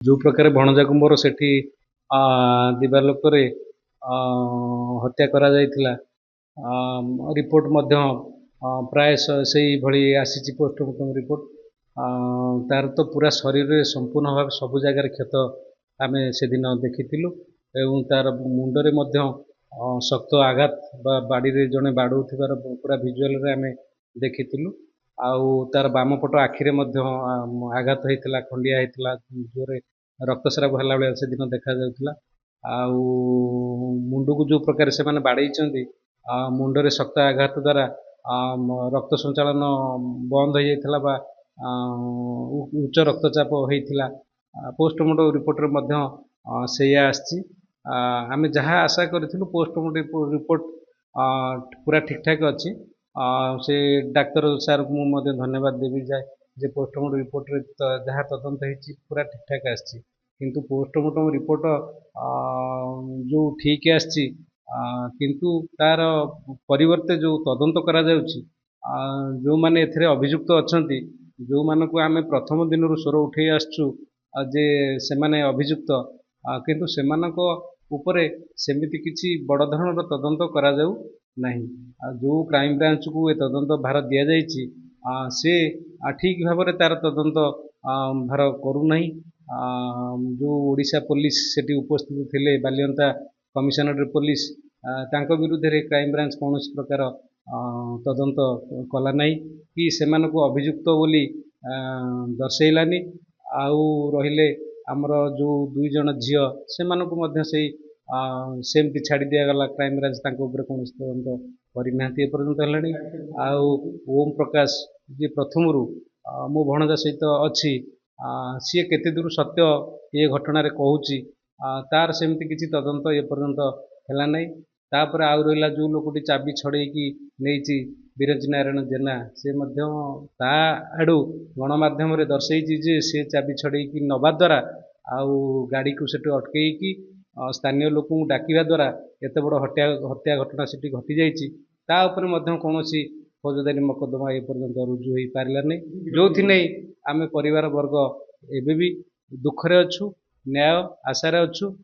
जो प्रकार भणजा कुंबर सेठी दिवालोकरे हत्या करा जायतिला रिपोर्ट मध्य प्राय से भली आसी पोस्टमार्टम रिपोर्ट तार तो पूरा शरीर रे संपूर्ण भाव सबु जगार क्षत आम से दिन देखिलु एवं तार मुंडरे मध्य शक्त आघात बाड़ी रे जड़े बाड़ू पूरा भिजुआल रे आम देखिलु आउ तार बाम पट आखिरे मध्य आघात होता खंडिया होता जोरे रक्तस्राव है भाया से दिन देखा जाउथला आउ मुंड को जो प्रकार से माने बाड़े मुंडरे शक्त आघात द्वारा रक्त संचालन बंद हो जाता बा उच्च रक्तचाप होता पोस्टमार्टम रिपोर्ट रे से आम जहाँ आशा करूँ पोस्टमार्टम रिपोर्ट पूरा ठीक ठाक अच्छी से डाक्तर सार को मुझे धन्यवाद देवी जाए जे पोस्टमार्टम रिपोर्ट रे जहाँ तदंत होती पूरा ठीक ठाक आसी किंतु पोस्टमार्टम रिपोर्ट जो ठीक आसी किंतु तार परिवर्ते जो तदंत करा जाउची जो माने एथरे अभियुक्त अछंती जो मानक आम प्रथम दिन स्वर उठे आसचु जे से माने अभियुक्त किंतु सेमानक उपरे सेमिति किछि बड़ धरणर तदंत करा जाउ नहीं जो क्राइम ब्रांच को ए तदंत भार दि जाइए से ठीक भाव में तार तदंत भार करू नहीं जो ओडिशा पुलिस सेठी उपस्थित थिले बालियंता कमिशनरेट पुलिस तांको विरुद्ध रे क्राइम ब्रांच कौन प्रकार तदंत कला नहीं कि सेमान को अभियुक्त बोली दर्शैलानी आउ रहिले आमर जो दुई जन झील से सेमती छाड़ी दिगला क्राइम ब्रांच कौन तदंत करना एपर्यंत है ओम प्रकाश जी प्रथम मो भणजा सहित अच्छी सी केते दूर सत्य ये घटना कहूँ तार सेमती किसी तदंत एपर्यंत है ना तापर आउ रहा जो लोकटी चाबी छड़ेकी नहीं बिरंज नारायण जेना से आड़ू गणमाध्यम दर्शई जे से चाबी छड़ेकी नवा द्वारा आउ गाड़ी को सेठ अटकईकी स्थानीय लोक डाकिवा द्वारा एत बड़ हत्या घटना से घटी जापर कौन फौजदारी मकदमा एपर्यंत रुजु हो पारा नहीं जो नहीं आम परिवार वर्ग एवं दुखरे अच्छु न्याय आशार अच्छु।